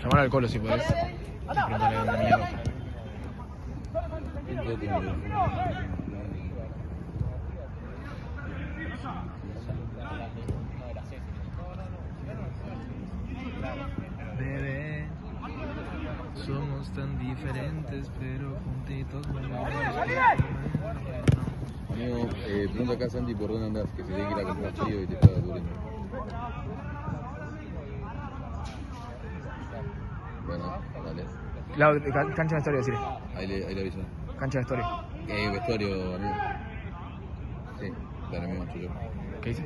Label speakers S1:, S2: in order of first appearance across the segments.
S1: Llamar al Colo si podés. Preguntale dónde mierda. Bebé, somos tan diferentes, pero juntitos muy
S2: Amigo, pregunta acá a Santi por dónde andás, que se tiene que ir a comprar frío y te está durmiendo. Bueno, dale.
S1: Cancha de historia, decirle.
S2: Ahí le aviso.
S1: Cancha de historia.
S2: Vestuario, amigo. Sí, dale, amigo, chulo.
S1: ¿Qué dice?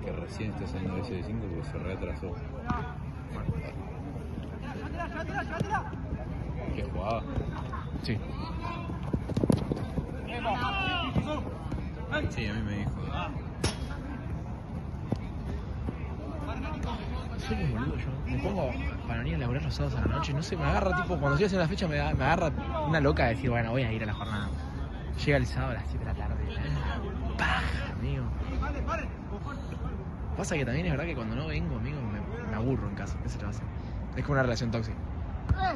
S2: Que recién está saliendo de ese 5 porque se reatrasó. Bueno, ¿qué jugaba?
S1: Sí.
S2: Sí, a mí me dijo.
S1: Soy un boludo yo. Me pongo para venir a laburar los sábados a la noche. No sé, me agarra tipo, cuando estoy haciendo la fecha me agarra una loca de decir, bueno, voy a ir a la jornada. Llega el sábado a las 7 de la tarde. Paja, amigo. Pasa que también es verdad que cuando no vengo, amigo, me aburro en casa. ¿Qué se le va a hacer? Es como una relación tóxica.
S2: Ahora,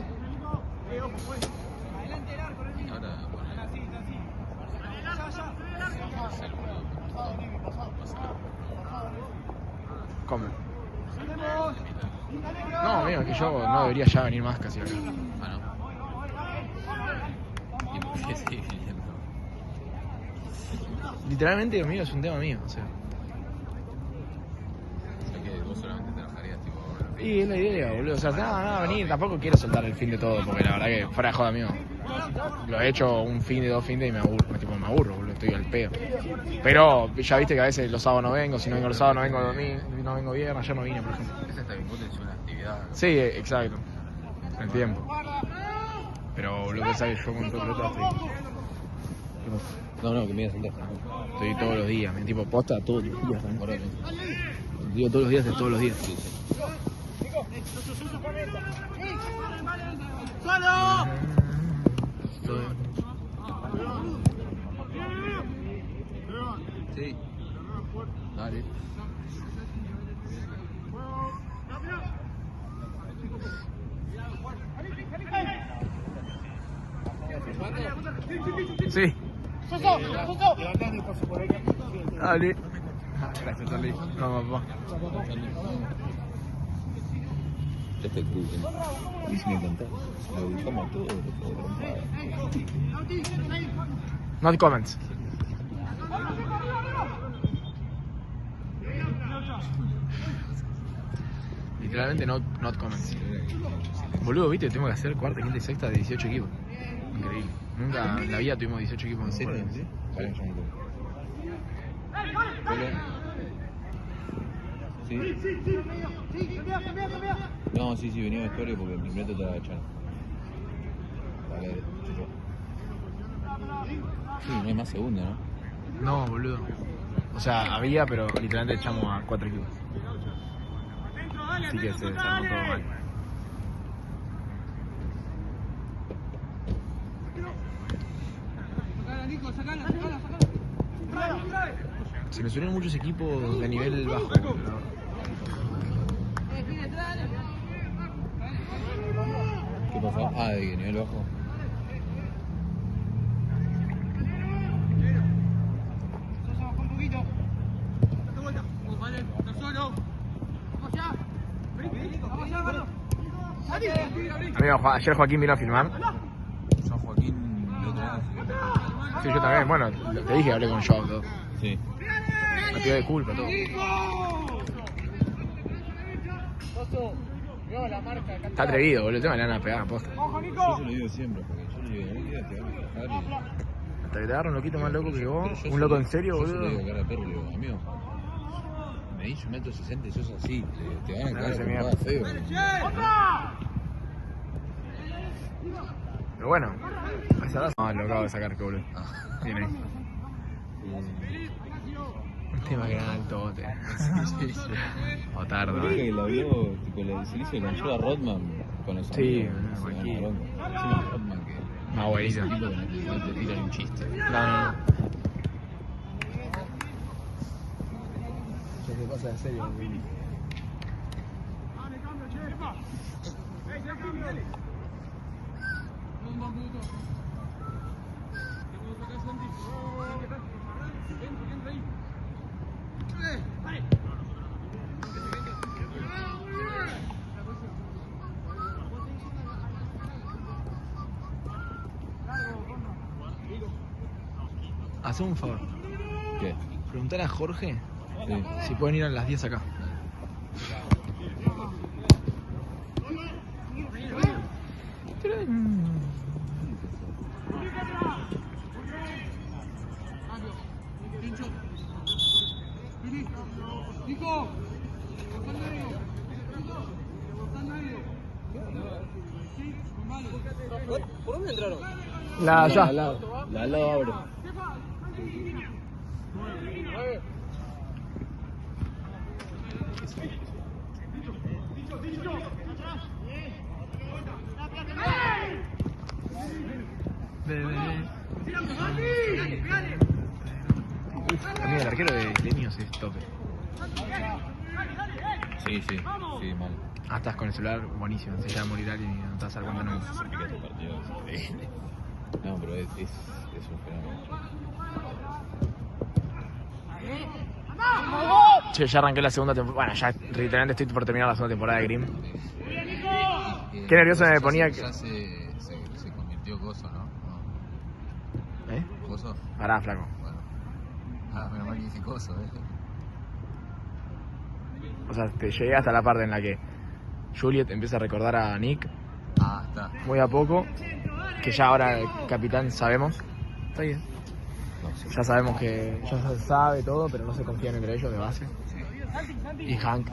S1: ¿Cómo? No, amigo, es que yo no debería ya venir más casi acá.
S2: bueno. ¿Y por qué sigue viniendo?
S1: Literalmente, amigo, es un tema mío, o sea.
S2: O sea que vos solamente te enojarías, tipo.
S1: Y es la idea, boludo. O sea, nada, venir. Tampoco quiero soltar el fin de todo, porque la verdad que fuera de joda, amigo. Lo he hecho un fin de 2 fines y me aburro, boludo. Estoy al pedo. Pero ya viste que a veces los sábados no vengo. Si no vengo los sábados, no vengo el domingo. No vengo viernes. Ayer no vine, por ejemplo.
S2: Esa está bien, vos tenés una actividad.
S1: Sí, exacto. El tiempo. Pero boludo, pensás que yo con todo pelota estoy. ¿Qué pasa?
S2: No, que me ibas a sentar.
S1: Estoy todos los días, me tipo posta todos los días.
S2: Por ahora.
S1: Digo todos los días de todos los días.
S2: Sí, sí. Sí. Dale.
S1: Sí. Dale. Gracias, Charlie. Vamos, papá.
S2: Este es cool. A mí sí me encantó. Lo dibujamos todo.
S1: Not comments. Literalmente not comments. Boludo, viste, tengo que hacer cuarta, quinta y sexta de 18 equipos. Increíble. Nunca en la vida tuvimos 18 equipos.
S2: ¿En serio?
S1: ¿Sí?
S2: Vale, yo no tengo. ¿Sí? No, sí, venía de vestuario porque mi plato estaba echando. Vale, chucho. Sí, no hay más segunda, ¿no?
S1: No, boludo. O sea, había, pero literalmente echamos a 4 equipos. Así que se desarmó todo mal. Se me subieron muchos equipos de nivel bajo.
S2: ¿Qué pasó? Ah, de nivel bajo.
S1: Amigo, ayer Joaquín vino a filmar.
S2: Yo Joaquín de otra vez.
S1: Sí, yo también. Bueno, te dije que hablé con Joao todo.
S2: Sí.
S1: Me pidió disculpas, todo. Está atrevido, boludo. El tema le van a pegar a posta.
S2: Yo se lo digo siempre, porque yo le digo, un día te van a bajar y...
S1: Hasta que te agarra un loquito más loco que vos.
S2: Pero yo
S1: Un loco en
S2: se-
S1: serio,
S2: yo se
S1: boludo.
S2: le digo cara de perro, le digo, amigo, me di 1,60 m y sos así, te van a
S1: No,
S2: cagar
S1: ese
S2: con
S1: mierda.
S2: nada feo.
S1: Pero bueno, no, lo acabo de sacar, que boludo. Viene ahí. Un tema que era altote.
S2: Sí, sí.
S1: O tarde.
S2: Creo que lo habló, tipo, se le hizo con Joe a Rodman con los
S1: Sí,
S2: amigos. Se
S1: cualquiera.
S2: van a bronca. Encima Rodman que
S1: No, buenísimo.
S2: tipo que no te tira ni un chiste.
S1: No. Ya se pasa de serio, Willy. Haceme un favor.
S2: ¿Qué?
S1: Preguntale a Jorge
S2: Sí.
S1: si pueden ir a las 10 acá.
S3: ¿Por dónde entraron?
S1: La allá.
S2: al lado abre.
S1: Amigo, el arquero de Niños es tope.
S2: Sí, mal.
S1: Ah, estás con el celular buenísimo. Se llama morir alguien y no te vas a dar cuenta nunca.
S2: Se pica este partido, es increíble. No, pero es un fenómeno.
S1: Che, ya arranqué la segunda temporada. Bueno, ya literalmente estoy por terminar la segunda temporada de Grimm. Qué nervioso me ponía que...
S2: Ya se convirtió Coso, ¿no?
S1: ¿Eh?
S2: ¿Coso?
S1: Pará, flaco.
S2: Bueno. Menos mal que dice Coso,
S1: O sea, te llegué hasta la parte en la que Juliet empieza a recordar a Nick
S2: Está.
S1: muy a poco. Que ya ahora el capitán sabemos. Está bien.
S2: No, sí.
S1: Ya sabemos que ya se sabe todo, pero no se confían entre ellos de base. Y Hank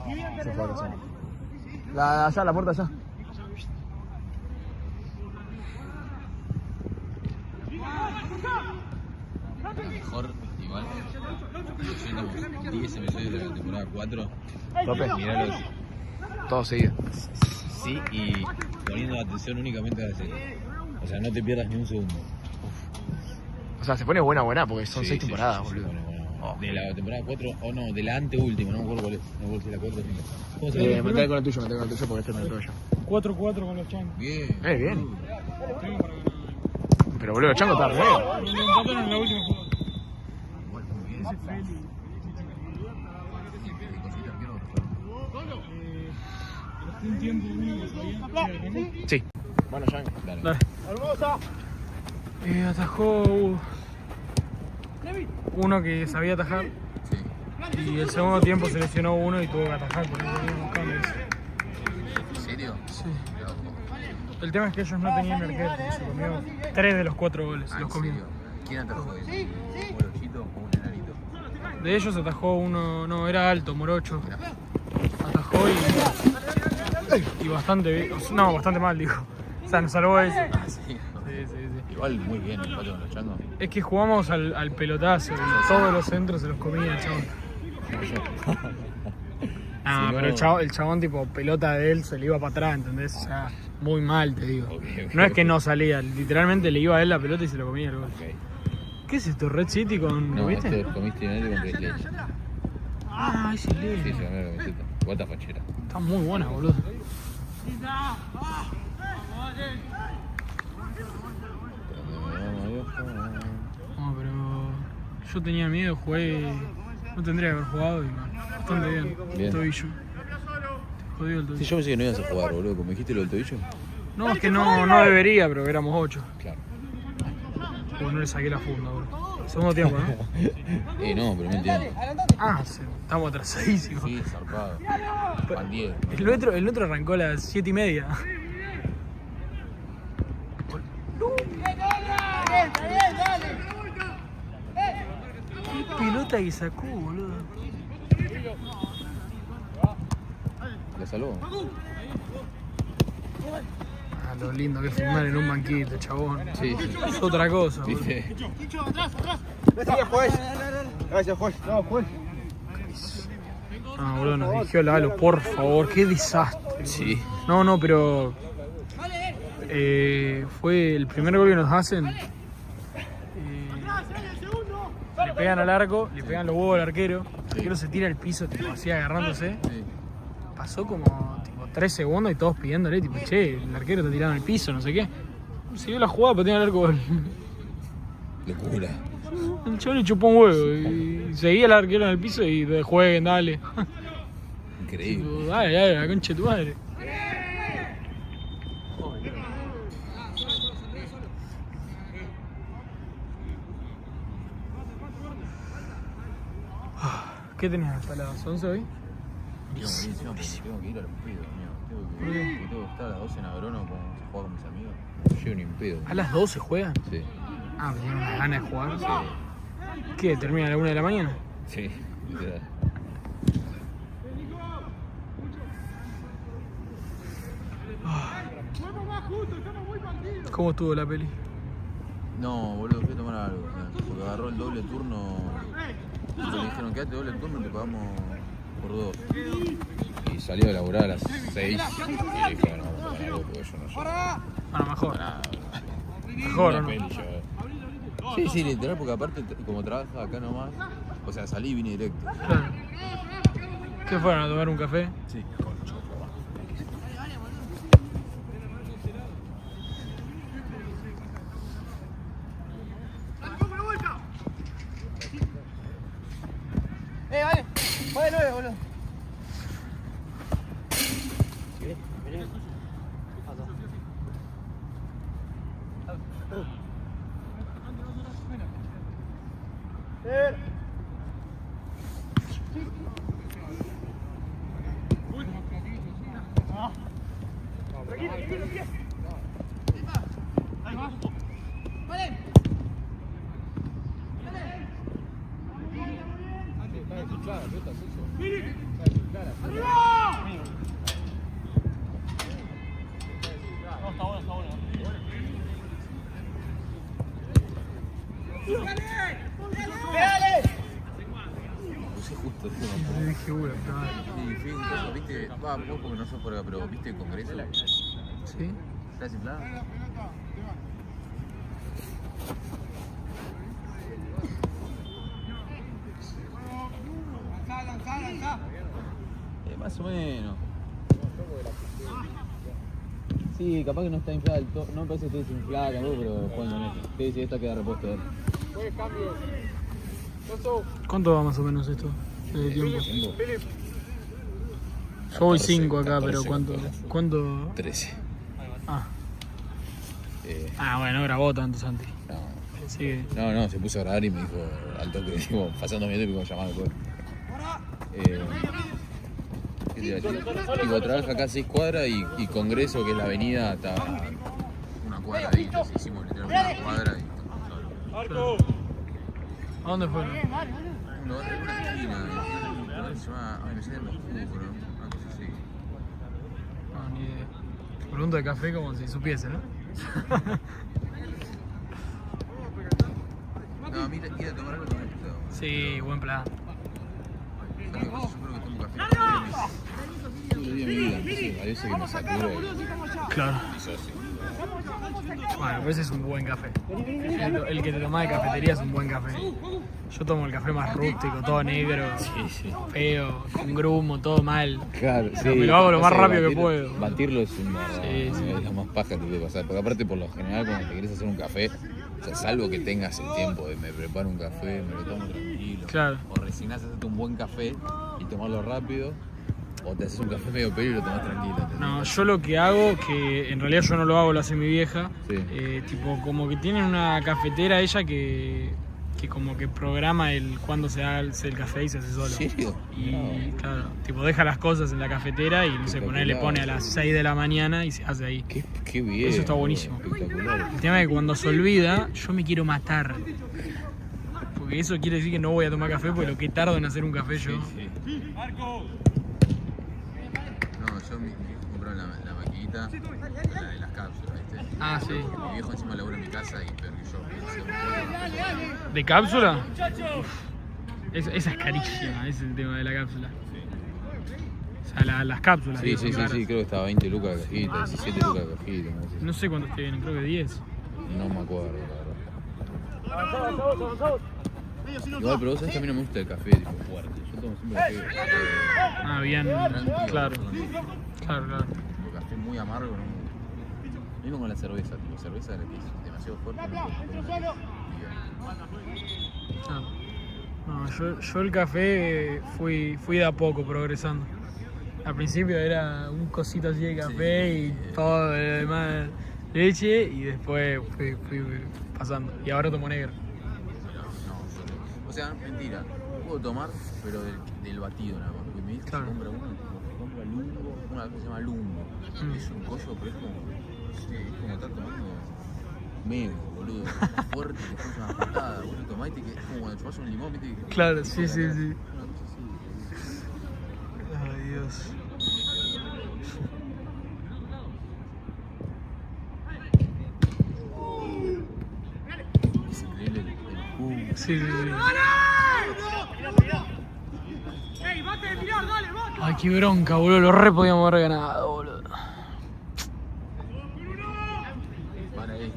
S1: se fue a la allá, la puerta allá.
S2: Mejor, igual, los 10 episodios de la temporada 4.
S1: Tope.
S2: Miralos,
S1: Todo seguido.
S2: sí, y poniendo atención únicamente a la serie. O sea, no te pierdas ni un segundo.
S1: O sea, se pone buena porque son
S2: Sí,
S1: 6
S2: sí,
S1: temporadas,
S2: sí, sí,
S1: boludo.
S2: bueno.
S1: Oh.
S2: De la temporada 4, o no, de la anteúltima, no me acuerdo cuál es. No me acuerdo si es la 4 o 5. ¿Cómo se llama?
S1: Metete con el tuyo porque este me lo yo.
S3: 4-4 con los changos.
S2: Bien.
S1: Bien. Pero boludo, Chango está re.
S3: Lo empataron en la última jugada.
S2: Igual, muy bien. ¿Qué cosita quiero?
S3: Un tiempo único todavía.
S1: Sí. Bueno, Chango.
S2: Dale.
S3: Atajó uno que sabía atajar
S2: Sí.
S3: y el segundo tiempo se lesionó uno y tuvo que atajar por eso mismo cambios.
S2: ¿En serio?
S3: Sí. El tema es que ellos no tenían arquero, se comió 3 de los 4 goles,
S2: Ah,
S3: los
S2: ¿en
S3: comió.
S2: serio? ¿Quién atajó? ¿Un morochito o un enanito?
S3: De ellos atajó uno, no, era alto, morocho. Atajó y bastante bien, no, bastante mal, dijo. O sea, nos salvó eso.
S2: Ah, sí.
S3: Sí.
S2: Igual muy bien el patio con los changos.
S3: Es que jugamos al pelotazo y todos los centros se los comía el chabón. Ah,
S2: Si no-
S3: pero el chabón tipo pelota de él se le iba para atrás, ¿entendés? O sea, muy mal te digo.
S2: Ok.
S3: No es que no salía, literalmente le iba a él la pelota y se lo comía el gol.
S2: Ok.
S3: ¿Qué es esto? ¿Red City con...
S2: No,
S3: ¿viste?
S2: esto comiste United con tres leches.
S3: Ah, ese
S2: Sí,
S3: leche.
S2: se cambió la camiseta. Guata fachera.
S3: Está muy buena, boludo. No, pero yo tenía miedo, jugué... No tendría que haber jugado y bastante bien.
S2: Bien.
S3: Tobillo. Te jodió el
S2: Sí,
S3: tobillo.
S2: yo pensé que no ibas a jugar, boludo. Como dijiste lo del tobillo.
S3: No, es que no debería, pero éramos 8.
S2: Claro.
S3: Porque no le saqué la funda, boludo. Segundo tiempo, ¿no?
S2: No, pero no entiendo.
S3: Ah, estamos atrasadísimos.
S2: Sí, zarpado. Van 10.
S3: El nuestro arrancó a las 7:30. Qué pelota que sacó, boludo.
S2: ¿La salvó?
S3: Ah, lo lindo que es filmar en un banquito, chabón.
S2: Sí.
S3: Es otra cosa, boludo.
S2: ¿Viste?
S3: Ah, boludo, nos dirigió Lalo, por favor, qué desastre.
S2: Sí.
S3: No, pero fue el primer gol que nos hacen. Le pegan al arco, le pegan los huevos al arquero. El arquero se tira al piso, tipo, así agarrándose.
S2: Sí.
S3: Pasó como tipo 3 segundos y todos pidiéndole, tipo, che, el arquero está tirado en el piso, no sé qué. Siguió la jugada, pero tenía el arco.
S2: Locura.
S3: El chabón le chupó un huevo y seguía el arquero en el piso y jueguen, dale.
S2: Increíble.
S3: Tipo, dale, la concha de tu madre. ¿Qué tenías hasta las 11 hoy?
S2: Tengo que ir a los pedos, amigo. Tengo que estar a las 12 en Agrono para jugar con mis amigos. No llego ni en pedo.
S3: ¿A las 12 juegan?
S2: Sí.
S3: Ah, ¿tienen unas ganas de jugar?
S2: Sí.
S3: ¿Qué? ¿Termina a la 1 de la mañana?
S2: Sí, literal.
S3: ¿Cómo estuvo la peli?
S2: No, boludo, fui a tomar algo. Porque agarró el doble turno. Le dijeron, quédate doble turno y te pagamos por 2. Y salió a laburar a las 6. Y le dije, no, vamos a tomar algo porque yo no sé.
S3: Bueno, mejor.
S2: Nada.
S3: Mejor, ¿o no?
S2: Peli, yo. Sí, literal, porque aparte, como trabaja acá nomás, o sea, salí y vine directo.
S3: Claro. ¿Qué fueron a tomar un café?
S2: Sí,
S4: Vale, 9, boludo.
S2: puse justo.
S3: Le dije, uy,
S2: Sí, fui un poco, viste, va, vos porque no sos por acá, pero viste el congreso.
S3: ¿sí?
S2: ¿Está desinflado? Más o menos. Sí, capaz que no está inflada del todo. No me parece que esté desinflada tampoco, pero jugando con esto. Sí, sí, esta queda repuesto.
S3: ¿Cuánto va más o menos esto de tiempo?
S2: ¿Tiempo?
S3: Yo voy 5 acá,
S2: 14,
S3: pero ¿cuánto?
S2: 13.
S3: Ah. Bueno, grabó tanto, Santi.
S2: No.
S3: Sí.
S2: No, se puso a grabar y me dijo al toque, digo, pasando mi tiempo y me llamaba después. ¿Qué te iba a decir? Digo, trabaja acá a 6 cuadras y Congreso, que es la avenida, está una cuadra ahí. Entonces hicimos literalmente una cuadra y estamos solos.
S3: ¿A dónde fueron?
S2: En una esquina, no se llama, no sé de Moscú, pero una cosa así.
S3: No, ni idea. Pregunta de café como si supiese, ¿no?
S2: No, a mí ir a tomar algo no me gusta.
S3: Sí, buen plan.
S2: Yo creo que tomo café todos los días de mi vida, entonces a veces que me satura y
S3: Claro.
S2: disocio.
S3: Bueno, pero ese es un buen café. El que te tomás de cafetería es un buen café. Yo tomo el café más rústico, todo negro, feo, con grumo, todo mal.
S2: Claro, sí.
S3: Me lo hago lo más
S2: Pasa
S3: rápido que puedo.
S2: Batirlo es una
S3: Sí.
S2: es lo más paja que te puede pasar. Porque aparte, por lo general, cuando te querés hacer un café, o sea, salvo que tengas el tiempo de me preparo un café, me lo tomo tranquilo.
S3: Claro.
S2: O resignás a hacerte un buen café y tomarlo rápido. O te haces un café medio pelo y lo tomás tranquilo. ¿Entendés?
S3: No, yo lo que hago, que en realidad yo no lo hago, lo hace mi vieja.
S2: Sí.
S3: Tipo, como que tienen una cafetera ella que como que programa cuándo se hace el café y se hace solo.
S2: ¿En serio?
S3: Y claro, tipo deja las cosas en la cafetera y no sé, le pone a las 6 de la mañana y se hace ahí.
S2: Qué bien.
S3: Eso está buenísimo.
S2: Espectacular.
S3: El tema es que cuando se olvida, yo me quiero matar. Porque eso quiere decir que no voy a tomar café porque lo que tardo en hacer un café yo.
S2: Sí. No, yo mi viejo compró la maquinita, la de las cápsulas, ¿viste?
S3: Ah, sí.
S2: Mi viejo encima labura en mi casa y peor que yo.
S3: ¿De cápsula? Esa es carísima, ese es el tema de la cápsula. O sea, las cápsulas.
S2: Sí,
S3: son caras.
S2: creo que estaba 20 lucas de cajita, 17 lucas de cajita.
S3: No sé cuántos te vienen, creo que 10.
S2: No me acuerdo, la verdad. Igual, pero vos sabés que a mí no me gusta el café tipo fuerte. Yo tomo siempre café.
S3: Bien,
S2: tranquilo,
S3: claro.
S2: tranquilo.
S3: Claro.
S2: El café muy amargo, no. Mismo con la cerveza, tipo, cerveza que es demasiado fuerte.
S3: No, yo el café fui de a poco progresando. Al principio era un cosito así de café y todo lo demás leche y después fui pasando. Y ahora tomo negro.
S2: O sea, mentira, puedo tomar, pero del batido nada más. Porque mi hijo se compra uno, compra Lumbo, una cosa que se llama Lumbo. Es un collo, pero es como, sí, es como estar tomando mego, boludo. Fuerte, te pones una patada, boludo, tomate, que es como cuando chupas un limón, viste.
S3: Claro, sí.
S2: Una cosa así.
S3: Ay, Dios.
S2: Es increíble el jugo.
S3: Sí. Ay, qué bronca, boludo. Lo re podíamos haber ganado, boludo.
S2: Van ahí.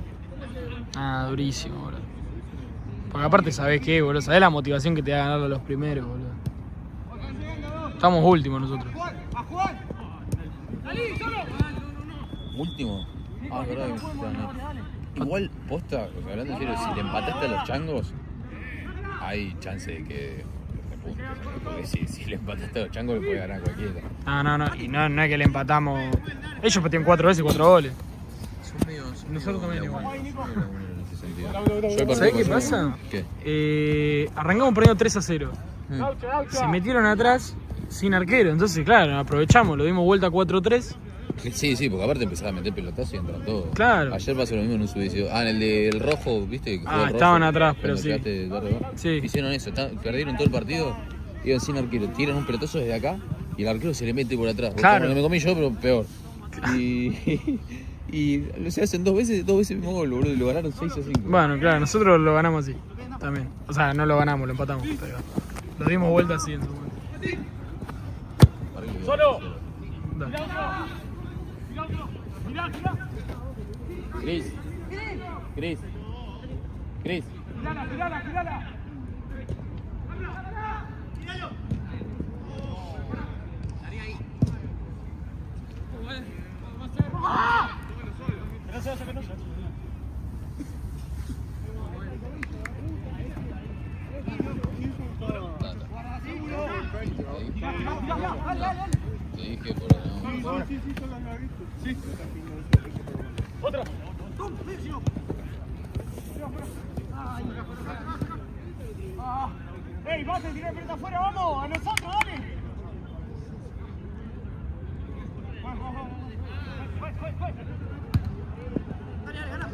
S3: Durísimo, boludo. Porque aparte, ¿sabés qué, boludo? ¿Sabés la motivación que te da ganar a los primeros, boludo? Estamos últimos nosotros.
S2: Último. Es verdad que igual, posta, o sea, hablando en serio, si le empataste a los changos, hay chance de que repunte. Porque si le empataste a los changos, le puede ganar cualquiera.
S3: No. Y no es que le empatamos. Ellos patean 4 veces y 4 goles. Nosotros también igual. ¿Sabés qué pasa?
S2: ¿Qué?
S3: Arrancamos perdiendo 3-0. Se metieron atrás sin arquero. Entonces, claro, aprovechamos, lo dimos vuelta 4-3.
S2: Sí, porque aparte empezaba a meter pelotazos y entran todos.
S3: Claro.
S2: Ayer pasó lo mismo en un subicio. En el del rojo, ¿viste?
S3: Estaban atrás, pero sí.
S2: Sí. Hicieron eso, perdieron todo el partido, iban sin arquero. Tiran un pelotazo desde acá y el arquero se le mete por atrás.
S3: Claro.
S2: Como me comí yo, pero peor. Y se hacen dos veces el mismo gol, boludo, y lo ganaron 6-5.
S3: Bueno, claro, nosotros lo ganamos así, también. O sea, no lo ganamos, lo empatamos, pero lo dimos vuelta así en su momento.
S2: ¡Solo!
S3: Dale.
S2: Cris. Te dije por no.
S4: Otra. ¡Ey, vas a tirar pelota afuera, vamos! ¡A nosotros, dale! Dale, gana.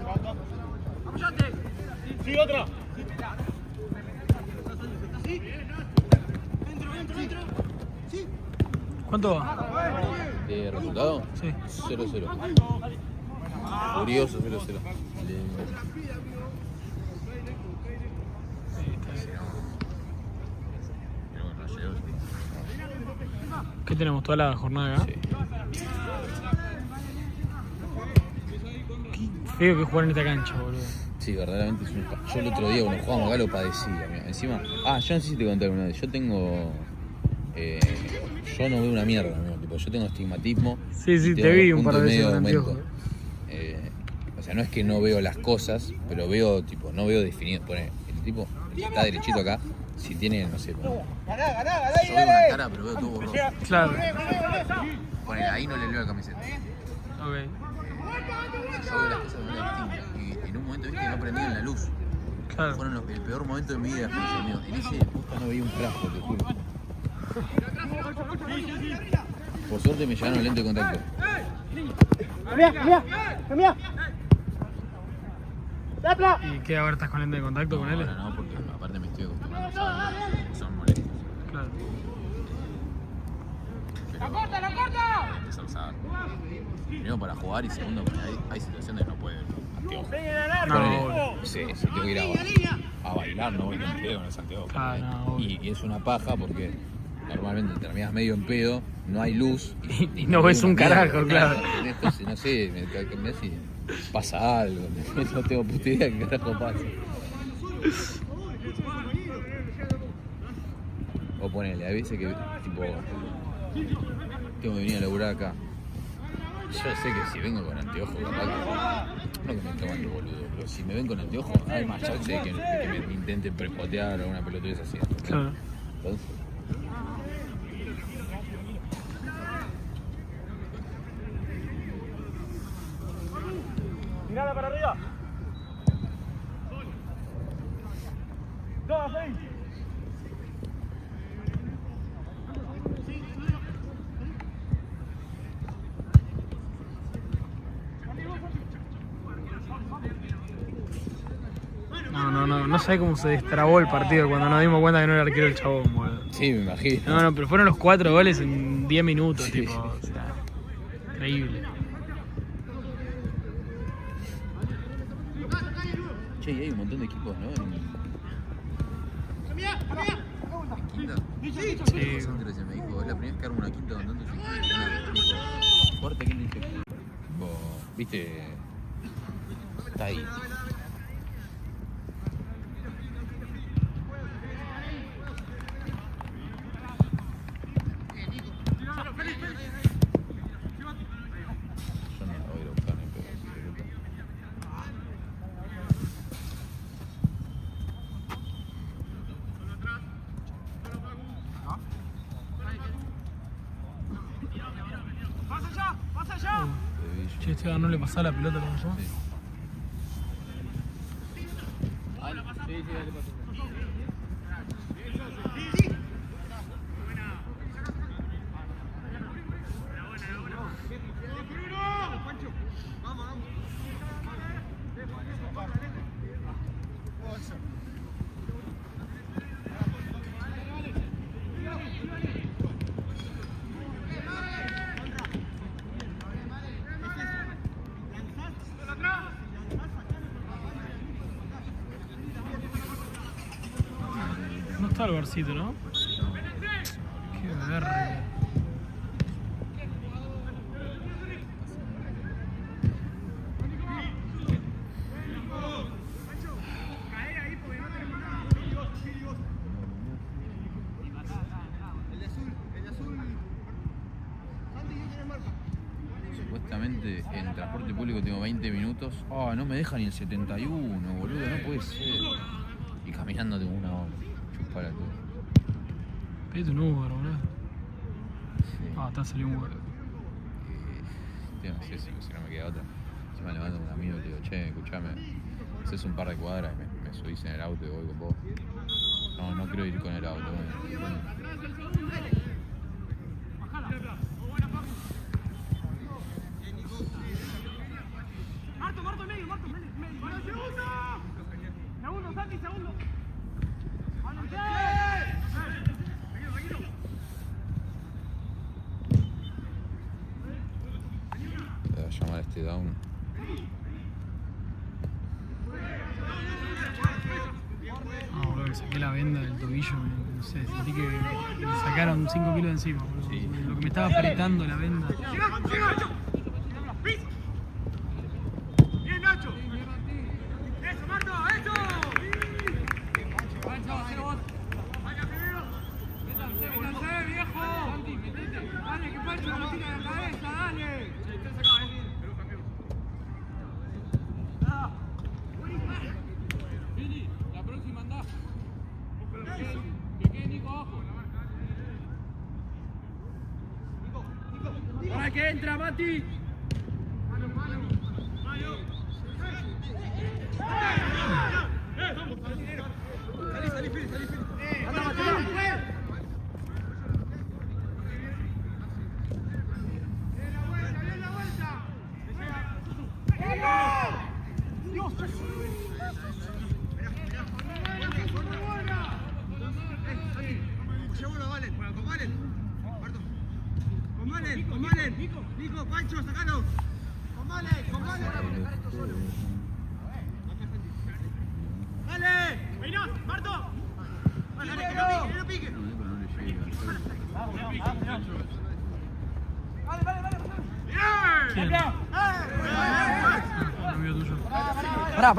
S4: ¡Apoyate! Sí, otra. ¿Sí? Dentro. ¿Sí?
S3: ¿Cuánto va?
S2: ¿De resultado?
S3: Sí.
S2: 0-0. Curioso, 0-0.
S3: ¿Qué tenemos toda la jornada acá?
S2: Sí.
S3: Qué feo que jugar en esta cancha, boludo.
S2: Sí, verdaderamente es un. Yo el otro día cuando jugábamos acá lo padecía. Mira. Encima. Yo no sé si te conté alguna vez. Yo tengo. Yo no veo una mierda, amigo. Tipo, yo tengo astigmatismo.
S3: Sí, te vi un par de veces
S2: de
S3: con
S2: aumento.
S3: anteojos.
S2: O sea, no es que no veo las cosas, pero veo, tipo, no veo definido. Pone, el tipo que está derechito acá, si tiene, no sé, como. Yo veo una cara, pero veo todo borroso.
S3: Claro.
S2: Pone, ahí no le leo la camiseta.
S3: Ok.
S2: Yo veo las cosas de manera distinta. Y en un momento, viste, que no prendían la luz.
S3: Claro.
S2: Fueron el peor momento de mi vida, mío. En ese puta no veía un frasco, te juro. Por suerte me llegaron el lente de contacto.
S4: ¡Cambia!
S3: ¿Y qué? Ahora estás con lente de contacto con él?
S2: Ahora no, porque aparte me estoy acostumbrando a usar, son molestos.
S3: Claro.
S2: ¡La corta! Empezar a usar. Primero para jugar y segundo porque hay situaciones que no pueden.
S3: No,
S2: sí, tengo que ir a bailar, no voy en pedo con los anteojos.
S3: Claro, no,
S2: y es una paja porque normalmente terminas medio en pedo, no hay luz.
S3: Y no ves un carajo, claro.
S2: Entonces, no sé, me hace, pasa algo, no tengo puta idea de qué carajo pasa. O ponele, a veces que, tipo, tengo que venir a laburar acá. Yo sé que si vengo con anteojos, capaz que, no que me toman de boludo, pero si me ven con anteojos, hay más chance de que me intenten prepotear o una pelotudez así.
S3: Claro.
S2: Entonces,
S4: Mirada para arriba. 2, 6.
S3: No sé cómo se destrabó el partido cuando nos dimos cuenta que no era arquero el chabón, boludo.
S2: sí, me imagino.
S3: No, pero fueron los 4 goles en 10 minutos,
S2: Sí.
S3: tipo, o sea, increíble.
S2: Che, y hay un montón de equipos, ¿no? En quinta.
S3: Sí,
S2: Sandra se me dijo, es la primera vez que armo una quinta con tantos equipos. Me dijo, fuerte, ¿quién dice? Tipo, viste, está ahí. Yo no la voy a ir a buscar, ni pedo, si te gusta.
S4: Pasa allá.
S3: che, Esteban no le pasaba la pelota como yo.
S2: Sí.
S3: No está el barcito, ¿no? Qué verga.
S2: Supuestamente en transporte público tengo 20 minutos. Oh, no me deja ni el 71, boludo, no puede ser. Y caminando tengo 1 hora. Chupala todo.
S3: Pedite un Uber, boludo.
S2: Sí.
S3: Ah, está saliendo un Uber.
S2: No sé si no me queda otra. Encima levanto a un amigo y le digo, che, escuchame, haces un par de cuadras y me subís en el auto y voy con vos. No, no creo ir con el auto. Bueno.
S4: Marto, medio. Segundo, Santi, segundo.
S2: Te va a llamar a este down.
S3: Ah, boludo, me saqué la venda del tobillo, no sé, sentí que me sacaron 5 kilos de encima, boludo.
S2: Sí.
S3: Lo que me estaba apretando la venda.
S4: Bien, Nacho. Eso, Marto, eso. Vaya primero. Métanse, viejo. Dale, que Pancho lo tira de la cabeza, dale.
S5: La próxima anda. Que quede Nico abajo. Para que entra, Mati.
S4: Salí, Fili. Anda, Mati. Con Malen. Nico, Pancho, sacalo. Con Malen. Dale. Veinos, Marto. Dale, que no pique.
S3: ¿Quién? Ah, amigo tuyo.
S1: Pará.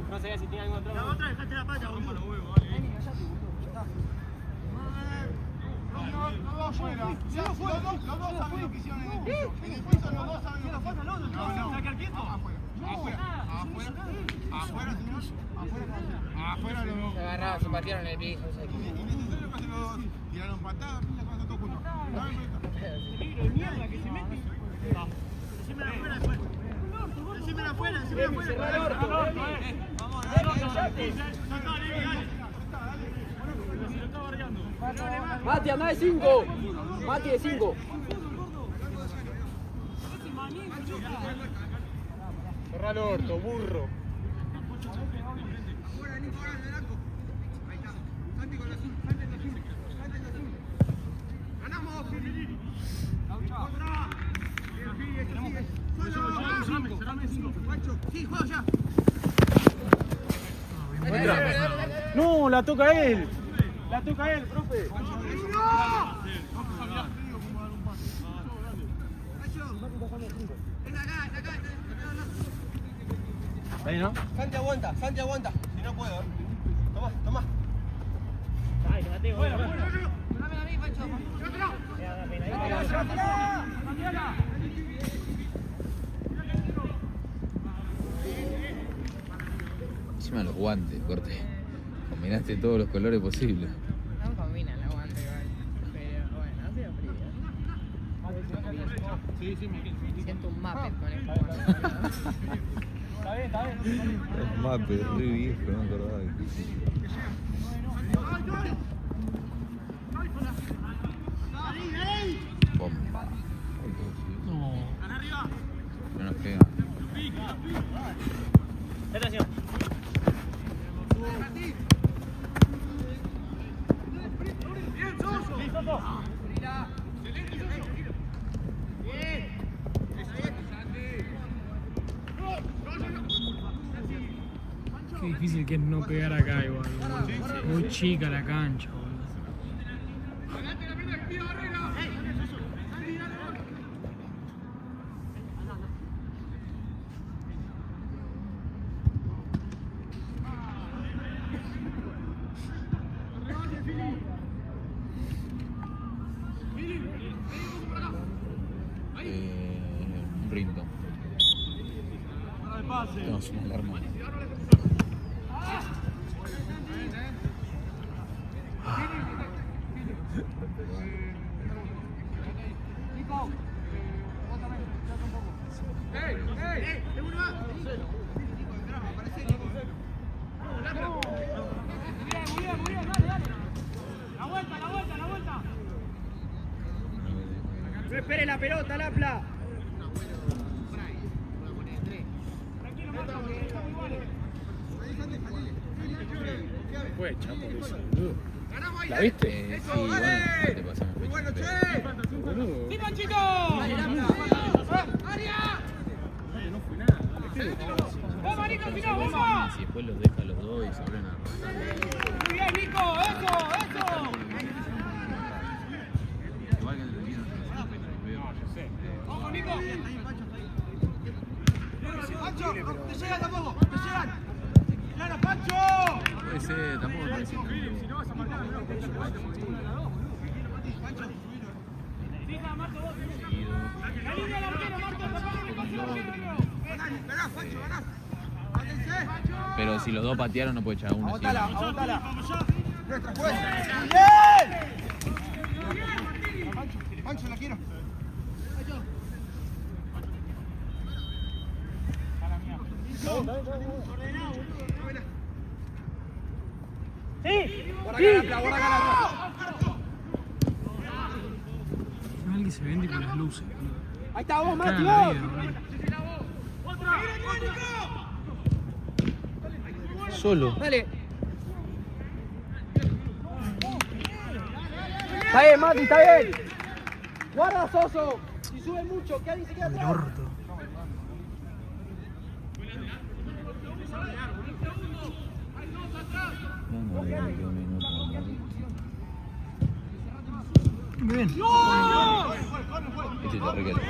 S4: No sé si tiene algo atrás. La otra dejaste la pata, boludo. Los dos saben lo que hicieron en el piso. En el piso los dos saben lo que hicieron. No. ¿Saca el quieto? Afuera, señor. Afuera los dos.
S5: Se agarraron, se patearon el piso.
S4: Tiraron patadas, la cosa todo junto.
S5: Peligro de mierda que se mete.
S4: Decime afuera después. Decime afuera, decime afuera. Vamos,
S5: Mati, anda de 5. Mati de 5.
S1: Cerrá el orto, burro.
S4: Sí, juego ya.
S3: No, la toca él. La toca él, profe.
S1: Ahí, ¿no?
S4: Santi aguanta. Si no puedo. Toma.
S2: Encima los guantes, corte. Combinaste todos los colores posibles.
S5: No combina el aguante igual. Pero bueno, hace frío.
S4: Sí, me
S5: Siento un Muppet con esto.
S4: Está bien.
S2: Los mapes, re viejo, no me acordaba. Bomba.
S3: No.
S2: No nos pega.
S3: Qué difícil que es no pegar acá igual. Boludo. Muy chica la cancha, boludo.
S2: Un rindo. Tenemos una alarma.
S5: No espere la pelota, Lapla.
S1: Fue, chapo, eso, boludo. ¿La viste?
S2: Sí, bueno, te pasamos fecha.
S1: Boludo.
S5: ¡Sí, Panchito! ¡Vamos, Nico, si no, vamos!
S2: Si después los deja los dos y se vuelven a rotar.
S5: ¡Muy bien, Nico! ¡Eso!
S2: Igual que te lo quiero.
S5: ¡Vamos, Nico!
S4: Pancho, te llegan tampoco, te llegan. ¡Claro, Pancho!
S2: Puede ser, tampoco puede ser.
S5: Fija, Marco, vos. La línea del arquero, Marco, tapame, pasó el arquero.
S4: Ganás, Pancho, ganás.
S2: Pero si los dos patearon, no puede echar uno.
S4: Aguantala. Nuestra jueza. ¡Bien! Pancho, la quiero.
S3: Alguien se vende con las luces, boludo.
S5: Ahí está, vos,
S3: Están
S5: Mati,
S3: arriba,
S5: vos.
S3: boludo.
S2: Solo.
S5: Dale. Está bien, Mati, está bien. Guarda, Soso. Si sube mucho, que alguien se quede
S3: El
S5: atrás.
S3: orto. Bien.
S2: Este te requiere.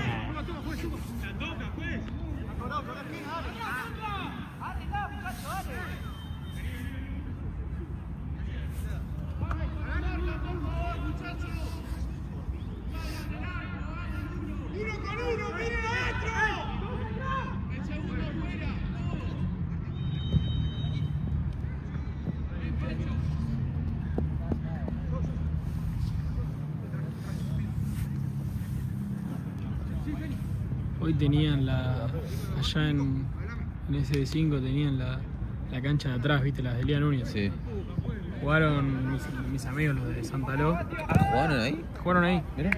S3: Hoy tenían allá en SD5 tenían la cancha de atrás, ¿viste? Las de Lía Núñez.
S2: Sí.
S3: Jugaron mis amigos, los de Santa Ló.
S2: ¿Jugaron ahí?
S3: Jugaron ahí.
S2: Mirá.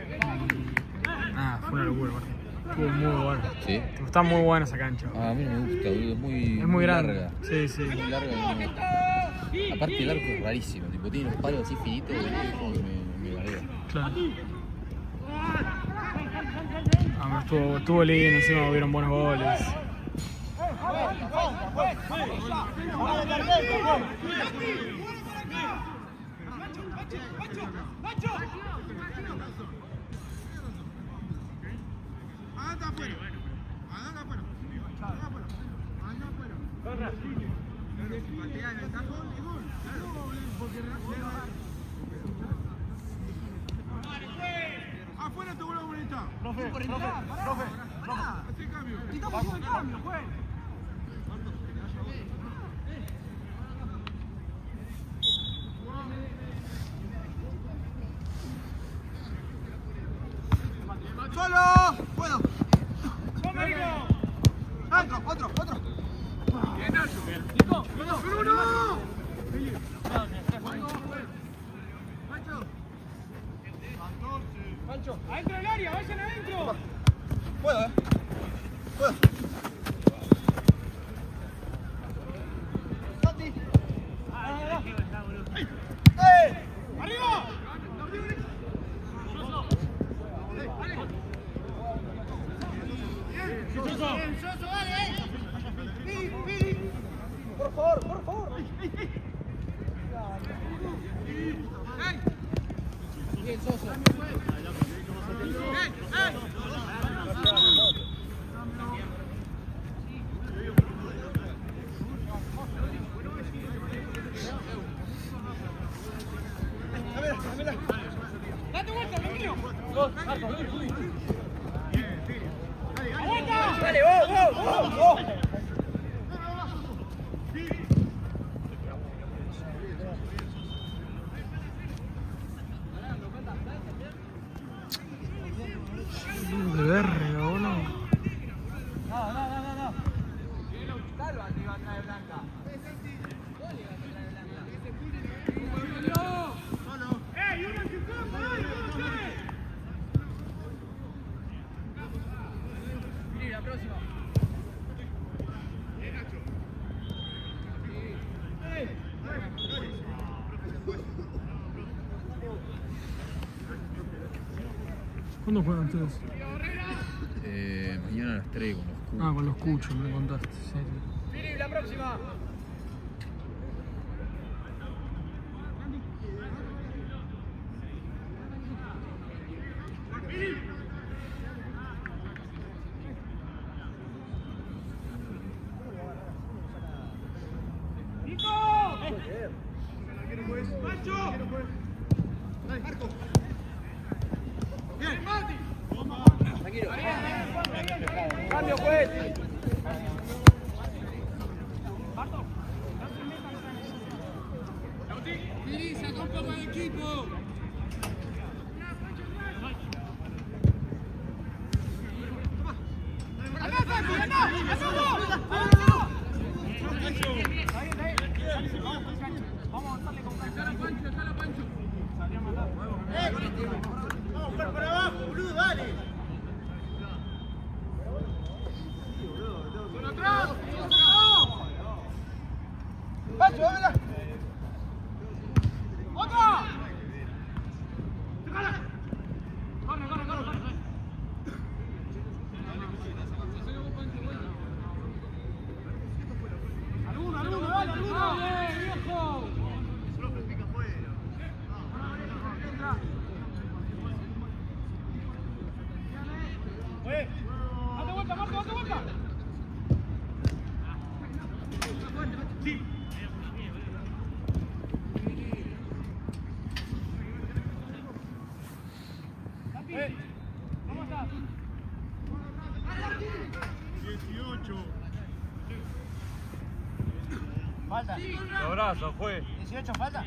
S3: Nada, fue una locura, aparte. Estuvo muy bueno.
S2: Sí.
S3: Está muy buena esa cancha.
S2: Ah, a mí no me gusta, boludo.
S3: Es muy grande.
S2: larga.
S3: Sí, sí.
S2: Muy larga. No. Aparte el arco es rarísimo. Tipo, tiene los palos así finitos, boludo. Es como que me bardea.
S3: Claro. Estuvo lindo, encima hubieron buenos goles.
S4: Afuera te vuelvo a molestar. Profe. Hace cambio. Estamos haciendo el cambio, juez. ¡Solo! ¡Puedo! ¡Otro! ¡Bien, Nacho! ¡Nico! ¡Bruno! Pancho.
S5: ¡Adentro del área! ¡Vayan adentro!
S4: Puedo. Santi.
S5: ¡Arriba! Soso, dale, Pili.
S4: Por favor.
S5: Bien, Soso. Date vuelta, Ramiro. ¡Aguanta!
S4: Dale, vos.
S3: De verga, boludo.
S4: No. Dalo arriba atrás de Blanca.
S5: ¡Ey, una que campo!
S4: Mira, la próxima.
S3: ¿Cuándo juegan ustedes?
S2: Mañana a las 3 con los Q.
S3: Ah, con los cuchos, me contaste. Sí.
S4: Fili, la próxima. Cambio, juez.
S5: Pili, saca un poco del equipo. Vamos a avanzarle con Pancho. Salió a matar.
S4: Vamos por abajo, boludo, dale.
S5: ¡Con atrás!
S4: Pancho, dámela.
S5: ¡Otra! ¡Corre! ¡Alguno, dale, alguno! ¡Dale, viejo! ¡Date vuelta, Marco, date vuelta! ¿Cómo estás?
S4: 18.
S6: Falta.
S4: Los brazos, juez.
S6: 18 falta.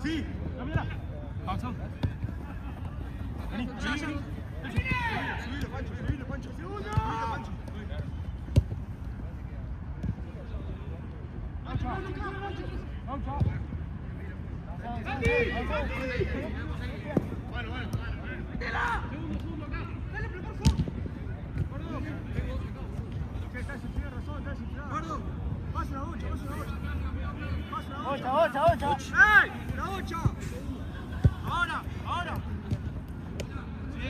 S6: Sí, cambiala. Avanzamos. Vení, vení. Subilo, Pancho, subilo, Pancho. Segundo. Pancho. Ahora. Sí.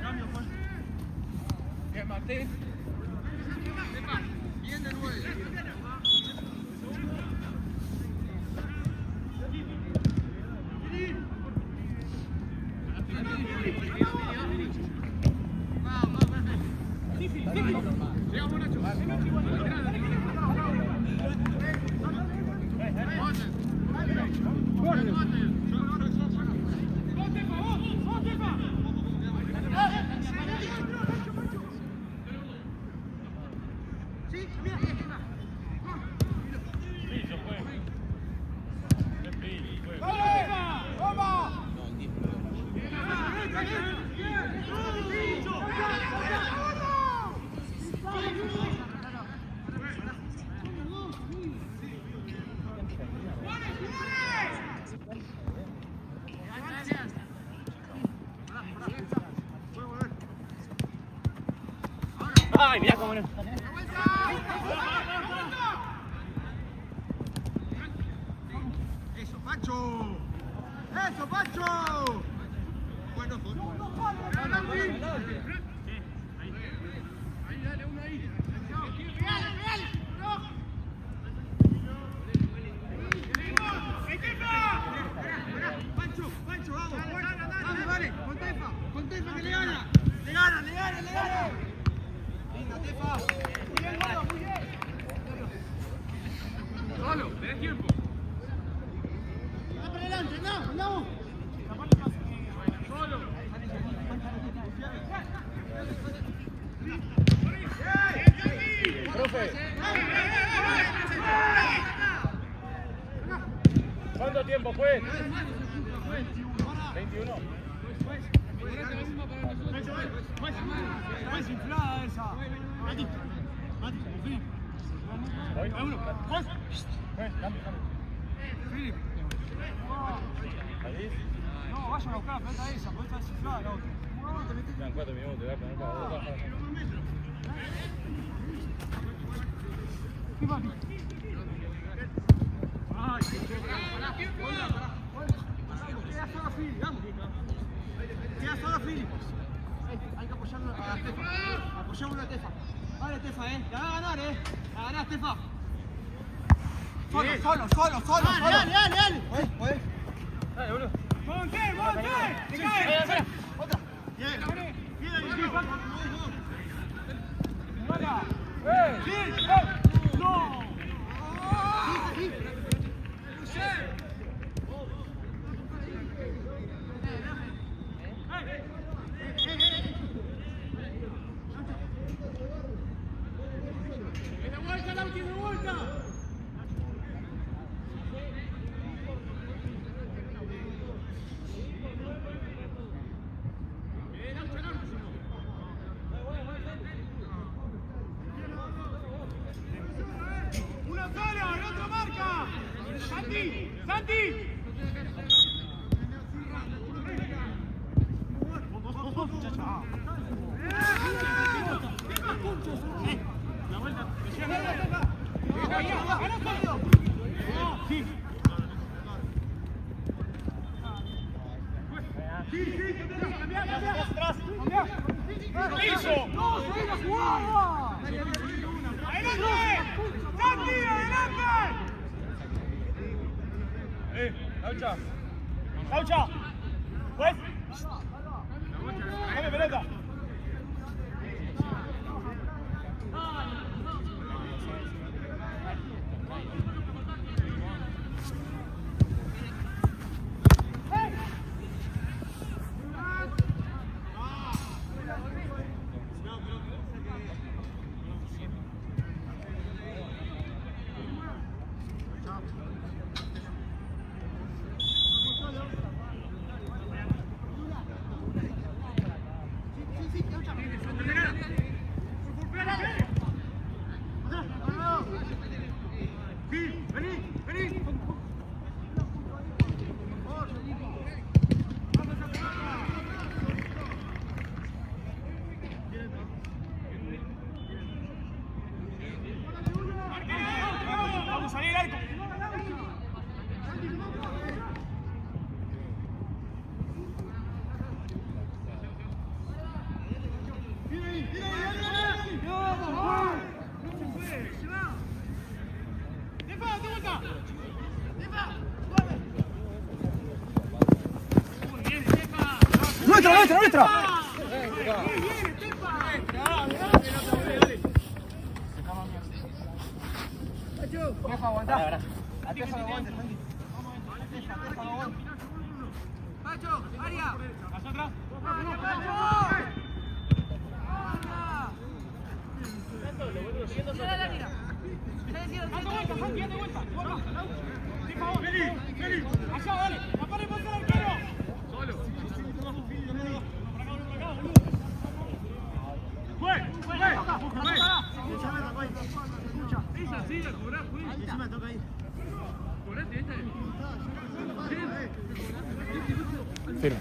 S6: Cambio, Juan. Bien, Martín. Bien de nuevo.
S5: Ay, mirá cómo no.
S6: Eso, Pancho. Eso, Pancho. Bueno, ahí, dale, uno ahí. Pancho, vamos. Vamos, dale, con Tefa que le gana. Le gana. Linda, Tefa. Muy bien, Moro, muy bien.
S4: Solo, tenés tiempo.
S6: Va para adelante, andamos.
S4: Solo.
S5: Profe. ¿Cuánto tiempo fue? 21.
S6: Más inflada esa. Mati, Filip. Uno.
S5: Cambio.
S6: Filip. No, vayan a buscar la pelota esa, porque está desinflada la otra.
S5: Quedan 4 minutos, voy a poner para dos.
S6: ¿Qué papi? Ay, queda sola Filip, vamos. Queda sola Filip. Hay que apoyarlo a Tefa. Apoyémoslo a Tefa. Dale, Tefa, la va a ganar, La ganás, Tefa. Solo. Dale. ¿Puedes?
S5: Dale, boludo.
S6: ¡Monte! ¡Te cae! ¡Otra! Bien. ¡Vaya! ¡Sí! ¡No! ¡Sí!
S4: ¡De vuelta, Lauti, de vuelta! ¡Una sola! ¡La otra marca! ¡Santi! La vuelta.
S6: ¡Piso! ¡No, se la jugada!
S4: ¡Adelante! ¡Santi, adelante!
S5: ¡Laucha! ¿Pues? ¡Dame pelota!
S6: nuestra! Tefa, aguantá. A Tefa lo aguante, Fendi. Tefa lo aguante. ¡Pacho! ¡Aria! ¡Paso atrás! ¡Pacho!
S5: Allá, dale, apare por el arquero. Solo. Esa sí, la cobrás, güey.
S6: Encima toca ahí.
S5: Cobrate esta.
S1: Firme.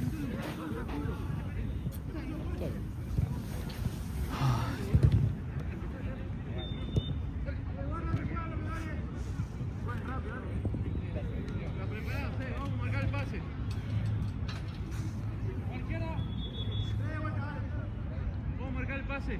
S5: La preparaste, vamos a marcar el pase. Cualquiera. Vamos a marcar el pase.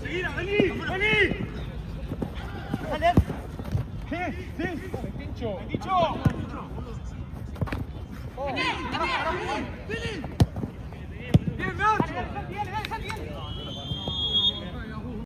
S5: ¡Seguida, vení! ¡Vení!
S6: ¡Dale!
S5: ¿Qué? ¿Sí? ¡Pincho! ¡Pincho! ¡Vení! ¡Vení!